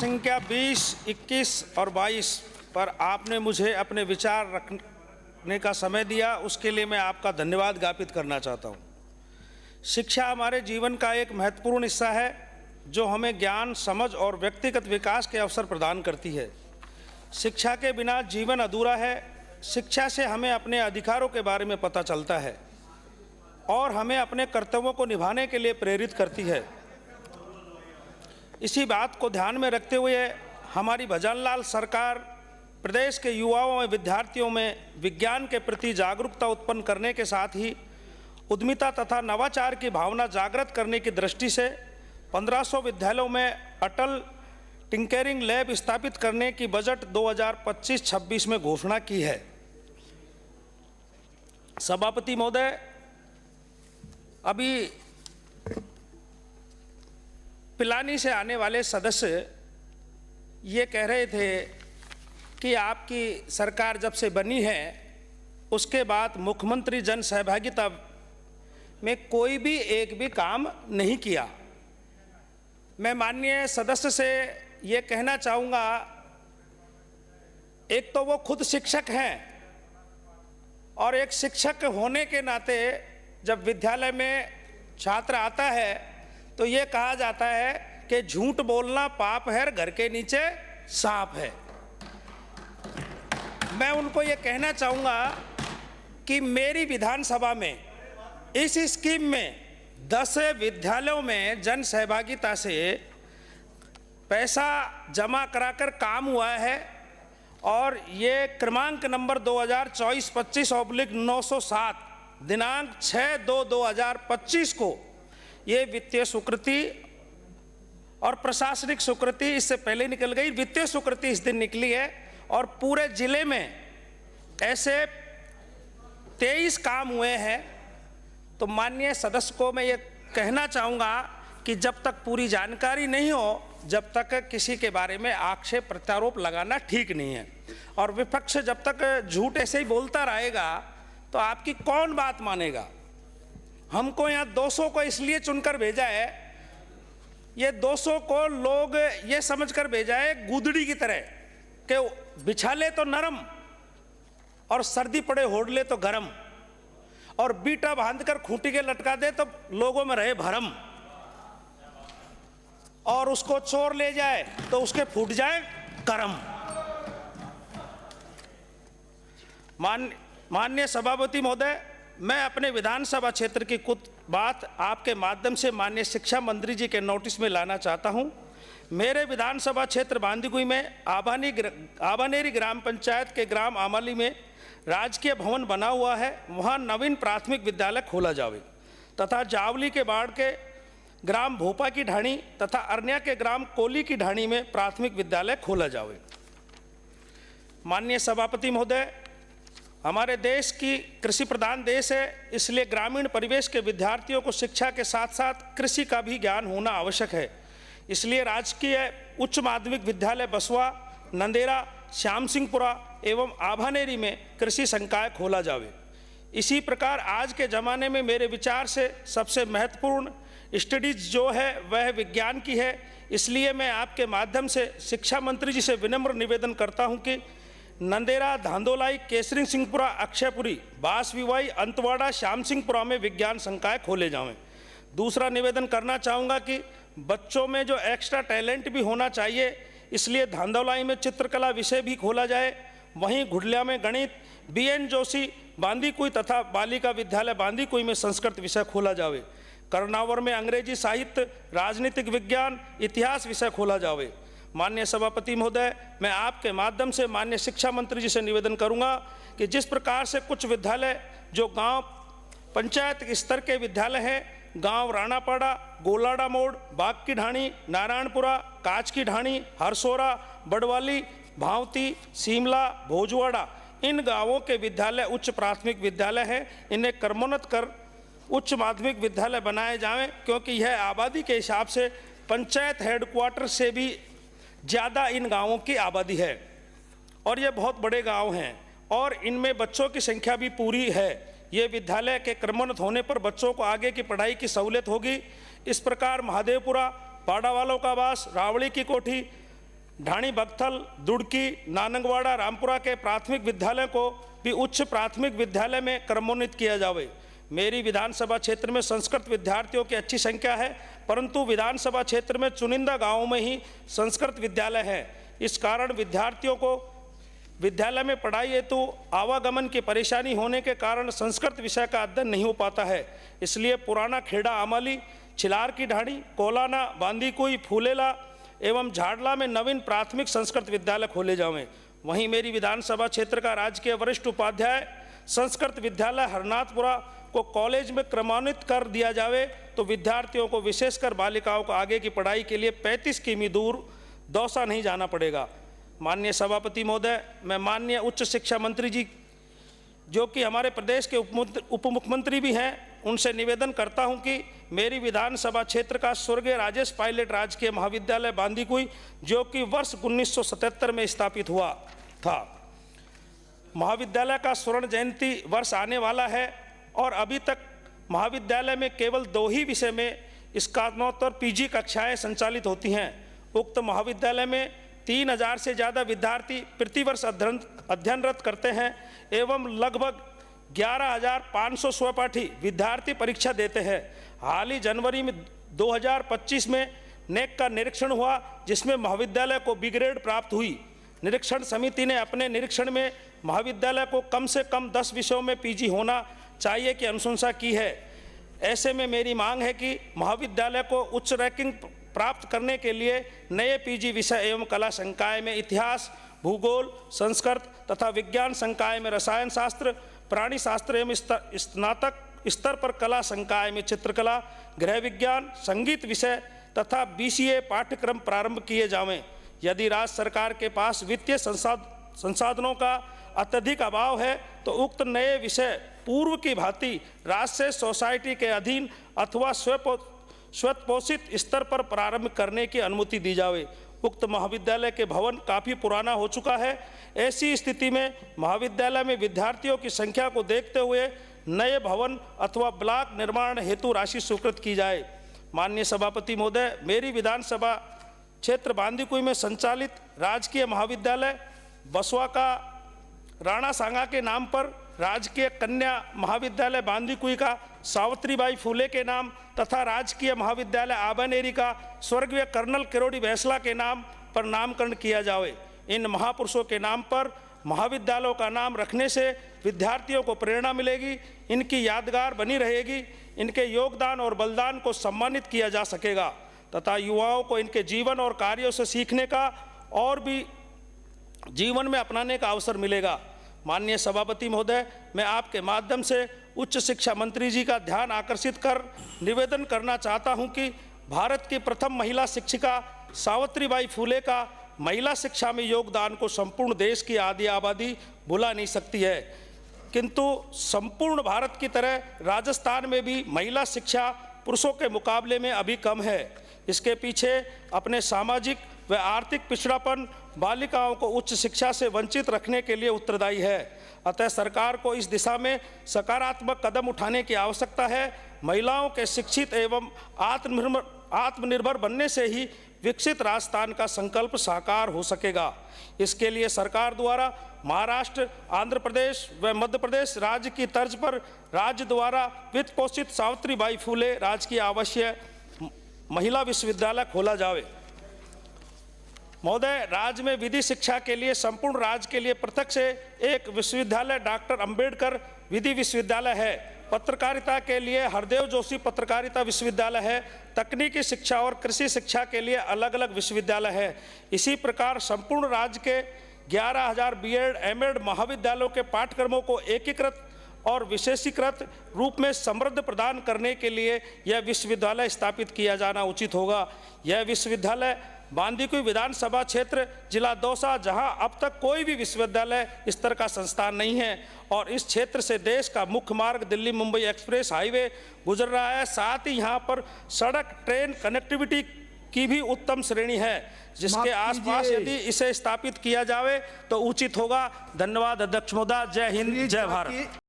संख्या 20, 21 और 22 पर आपने मुझे अपने विचार रखने का समय दिया, उसके लिए मैं आपका धन्यवाद ज्ञापित करना चाहता हूँ। शिक्षा हमारे जीवन का एक महत्वपूर्ण हिस्सा है जो हमें ज्ञान, समझ और व्यक्तिगत विकास के अवसर प्रदान करती है। शिक्षा के बिना जीवन अधूरा है। शिक्षा से हमें अपने अधिकारों के बारे में पता चलता है और हमें अपने कर्तव्यों को निभाने के लिए प्रेरित करती है। इसी बात को ध्यान में रखते हुए हमारी भजनलाल सरकार प्रदेश के युवाओं और विद्यार्थियों में विज्ञान के प्रति जागरूकता उत्पन्न करने के साथ ही उद्यमिता तथा नवाचार की भावना जागृत करने की दृष्टि से 1500 विद्यालयों में अटल टिंकरिंग लैब स्थापित करने की बजट 2025-26 में घोषणा की है। सभापति महोदय, अभी पिलानी से आने वाले सदस्य ये कह रहे थे कि आपकी सरकार जब से बनी है उसके बाद मुख्यमंत्री जन सहभागिता में कोई भी एक भी काम नहीं किया। मैं माननीय सदस्य से ये कहना चाहूँगा, एक तो वो खुद शिक्षक हैं और एक शिक्षक होने के नाते जब विद्यालय में छात्र आता है तो ये कहा जाता है कि झूठ बोलना पाप है, घर के नीचे सांप है। मैं उनको ये कहना चाहूँगा कि मेरी विधानसभा में इस स्कीम में 10 विद्यालयों में जन सहभागिता से पैसा जमा कराकर काम हुआ है और ये क्रमांक नंबर 2024-25/907 दिनांक 6/2/2025 को ये वित्तीय स्वीकृति और प्रशासनिक स्वीकृति इससे पहले निकल गई। वित्तीय स्वीकृति इस दिन निकली है और पूरे जिले में ऐसे 23 काम हुए हैं। तो माननीय सदस्य को मैं ये कहना चाहूँगा कि जब तक पूरी जानकारी नहीं हो, जब तक किसी के बारे में आक्षेप प्रत्यारोप लगाना ठीक नहीं है। और विपक्ष जब तक झूठ ऐसे ही बोलता रहेगा तो आपकी कौन बात मानेगा। हमको यहाँ 200 को इसलिए चुनकर भेजा है, ये 200 को लोग ये समझकर भेजा है गुदड़ी की तरह कि बिछाले तो नरम और सर्दी पड़े होड़ ले तो गरम, और बीटा बांधकर खूंटी के लटका दे तो लोगों में रहे भरम, और उसको चोर ले जाए तो उसके फूट जाए करम। माननीय सभापति महोदय, मैं अपने विधानसभा क्षेत्र की कुछ बात आपके माध्यम से माननीय शिक्षा मंत्री जी के नोटिस में लाना चाहता हूं। मेरे विधानसभा क्षेत्र बांदीकुई में आबानेरी ग्राम पंचायत के ग्राम आमाली में राजकीय भवन बना हुआ है, वहां नवीन प्राथमिक विद्यालय खोला जावे तथा जावली के बाढ़ के ग्राम भोपा की ढाणी तथा अरनिया के ग्राम कोली की ढाणी में प्राथमिक विद्यालय खोला जावे। माननीय सभापति महोदय, हमारे देश की कृषि प्रधान देश है, इसलिए ग्रामीण परिवेश के विद्यार्थियों को शिक्षा के साथ साथ कृषि का भी ज्ञान होना आवश्यक है। इसलिए राजकीय उच्च माध्यमिक विद्यालय बसवा, नंदेरा, श्याम सिंहपुरा एवं आभानेरी में कृषि संकाय खोला जावे। इसी प्रकार आज के ज़माने में मेरे विचार से सबसे महत्वपूर्ण स्टडीज जो है वह विज्ञान की है। इसलिए मैं आपके माध्यम से शिक्षा मंत्री जी से विनम्र निवेदन करता हूं कि नंदेरा, धांधोलाई, केसरी सिंहपुरा, अक्षयपुरी, बांसविवाई, अंतवाड़ा, श्याम सिंहपुरा में विज्ञान संकाय खोले जावें। दूसरा निवेदन करना चाहूँगा कि बच्चों में जो एक्स्ट्रा टैलेंट भी होना चाहिए, इसलिए धांधोलाई में चित्रकला विषय भी खोला जाए। वहीं घुडलिया में गणित, BN जोशी बांदीकुई तथा बालिका विद्यालय बांदीकुई में संस्कृत विषय खोला जावे। कर्नावर में अंग्रेजी साहित्य, राजनीतिक विज्ञान, इतिहास विषय खोला जावे। माननीय सभापति महोदय, मैं आपके माध्यम से माननीय शिक्षा मंत्री जी से निवेदन करूंगा कि जिस प्रकार से कुछ विद्यालय जो गांव पंचायत स्तर के विद्यालय हैं, गांव राणापाड़ा, गोलाडा मोड़, बाग की ढाणी, नारायणपुरा, काच की ढाणी, हरसोरा, बड़वाली, भावती, सीमला, भोजवाड़ा, इन गांवों के विद्यालय उच्च प्राथमिक विद्यालय हैं। इन्हें क्रमोन्नत कर उच्च माध्यमिक विद्यालय बनाए जाएं, क्योंकि यह आबादी के हिसाब से पंचायत हेडक्वार्टर से भी ज़्यादा इन गांवों की आबादी है और ये बहुत बड़े गांव हैं और इनमें बच्चों की संख्या भी पूरी है। ये विद्यालय के क्रमोन्नत होने पर बच्चों को आगे की पढ़ाई की सहूलियत होगी। इस प्रकार महादेवपुरा, पाड़ा वालों का आवास, रावड़ी की कोठी, ढाणी बगथल, दुड़की, नानंगवाड़ा, रामपुरा के प्राथमिक विद्यालय को भी उच्च प्राथमिक विद्यालय में क्रमोन्नत किया जावे। मेरी विधानसभा क्षेत्र में संस्कृत विद्यार्थियों की अच्छी संख्या है, परंतु विधानसभा क्षेत्र में चुनिंदा गांवों में ही संस्कृत विद्यालय है। इस कारण विद्यार्थियों को विद्यालय में पढ़ाई हेतु आवागमन की परेशानी होने के कारण संस्कृत विषय का अध्ययन नहीं हो पाता है। इसलिए पुराना खेड़ा आमाली, छिलार की ढाणी, कोलाना, बांदीकुई, फूलेला एवं झाड़ला में नवीन प्राथमिक संस्कृत विद्यालय खोले जावें। वहीं मेरी विधानसभा क्षेत्र का राजकीय वरिष्ठ उपाध्याय संस्कृत विद्यालय हरनाथपुरा को कॉलेज में क्रमान्वित कर दिया जावे तो विद्यार्थियों को, विशेषकर बालिकाओं को आगे की पढ़ाई के लिए 35 किमी दूर दौसा नहीं जाना पड़ेगा। माननीय सभापति महोदय, मैं माननीय उच्च शिक्षा मंत्री जी, जो कि हमारे प्रदेश के उप मुख्यमंत्री भी हैं, उनसे निवेदन करता हूं कि मेरी विधानसभा क्षेत्र का स्वर्गीय राजेश पायलट राजकीय महाविद्यालय बांदीकुई, जो कि वर्ष 1977 में स्थापित हुआ था, महाविद्यालय का स्वर्ण जयंती वर्ष आने वाला है और अभी तक महाविद्यालय में केवल 2 ही विषय में स्नातकोत्तर पीजी कक्षाएं संचालित होती हैं। उक्त महाविद्यालय में 3000 से ज़्यादा विद्यार्थी प्रतिवर्ष अध्ययनरत करते हैं एवं लगभग 11,500 स्वपाठी विद्यार्थी परीक्षा देते हैं। हाल ही जनवरी में 2025 में नेक का निरीक्षण हुआ, जिसमें महाविद्यालय को बी ग्रेड प्राप्त हुई। निरीक्षण समिति ने अपने निरीक्षण में महाविद्यालय को कम से कम 10 विषयों में पीजी होना चाहिए की अनुशंसा की है। ऐसे में मेरी मांग है कि महाविद्यालय को उच्च रैंकिंग प्राप्त करने के लिए नए पीजी विषय एवं कला संकाय में इतिहास, भूगोल, संस्कृत तथा विज्ञान संकाय में रसायन शास्त्र, प्राणी शास्त्र एवं स्नातक स्तर पर कला संकाय में चित्रकला, गृह विज्ञान, संगीत विषय तथा BCA पाठ्यक्रम प्रारंभ किए जावें। यदि राज्य सरकार के पास वित्तीय संसाधनों का अत्यधिक अभाव है तो उक्त नए विषय पूर्व की भांति राष्ट्रीय सोसाइटी के अधीन अथवा स्वपोषित स्तर पर प्रारंभ करने की अनुमति दी जावे। उक्त महाविद्यालय के भवन काफ़ी पुराना हो चुका है। ऐसी स्थिति में महाविद्यालय में विद्यार्थियों की संख्या को देखते हुए नए भवन अथवा ब्लॉक निर्माण हेतु राशि स्वीकृत की जाए। माननीय सभापति महोदय, मेरी विधानसभा क्षेत्र बांदीकुई में संचालित राजकीय महाविद्यालय बसवा का राणा सांगा के नाम पर, राजकीय कन्या महाविद्यालय बांदीकुई का सावित्रीबाई फूले के नाम तथा राजकीय महाविद्यालय आबानेरी का स्वर्गीय कर्नल किरोड़ी बैसला के नाम पर नामकरण किया जावे। इन महापुरुषों के नाम पर महाविद्यालयों का नाम रखने से विद्यार्थियों को प्रेरणा मिलेगी, इनकी यादगार बनी रहेगी, इनके योगदान और बलिदान को सम्मानित किया जा सकेगा तथा युवाओं को इनके जीवन और कार्यों से सीखने का और भी जीवन में अपनाने का अवसर मिलेगा। माननीय सभापति महोदय, मैं आपके माध्यम से उच्च शिक्षा मंत्री जी का ध्यान आकर्षित कर निवेदन करना चाहता हूं कि भारत की प्रथम महिला शिक्षिका सावित्रीबाई फूले का महिला शिक्षा में योगदान को संपूर्ण देश की आधी आबादी भुला नहीं सकती है, किंतु संपूर्ण भारत की तरह राजस्थान में भी महिला शिक्षा पुरुषों के मुकाबले में अभी कम है। इसके पीछे अपने सामाजिक व आर्थिक पिछड़ापन बालिकाओं को उच्च शिक्षा से वंचित रखने के लिए उत्तरदायी है। अतः सरकार को इस दिशा में सकारात्मक कदम उठाने की आवश्यकता है। महिलाओं के शिक्षित एवं आत्मनिर्भर बनने से ही विकसित राजस्थान का संकल्प साकार हो सकेगा। इसके लिए सरकार द्वारा महाराष्ट्र, आंध्र प्रदेश व मध्य प्रदेश राज्य की तर्ज पर राज्य द्वारा वित्त पोषित सावित्रीबाई फूले राजकीय आवासीय महिला विश्वविद्यालय खोला जावे। महोदय, राज्य में विधि शिक्षा के लिए संपूर्ण राज्य के लिए पृथक से एक विश्वविद्यालय डॉक्टर अंबेडकर विधि विश्वविद्यालय है। पत्रकारिता के लिए हरदेव जोशी पत्रकारिता विश्वविद्यालय है। तकनीकी शिक्षा और कृषि शिक्षा के लिए अलग अलग विश्वविद्यालय है। इसी प्रकार संपूर्ण राज्य के 11,000 B.Ed, M.Ed महाविद्यालयों के पाठ्यक्रमों को एकीकृत और विशेषीकृत रूप में समृद्ध प्रदान करने के लिए यह विश्वविद्यालय स्थापित किया जाना उचित होगा। यह विश्वविद्यालय बांदीकुई विधानसभा क्षेत्र जिला दौसा, जहां अब तक कोई भी विश्वविद्यालय स्तर का संस्थान नहीं है और इस क्षेत्र से देश का मुख्य मार्ग दिल्ली मुंबई एक्सप्रेस हाईवे गुजर रहा है। साथ ही यहां पर सड़क ट्रेन कनेक्टिविटी की भी उत्तम श्रेणी है, जिसके आसपास यदि इसे स्थापित किया जावे तो उचित होगा। धन्यवाद अध्यक्ष महोदय। जय हिंद, जय भारत।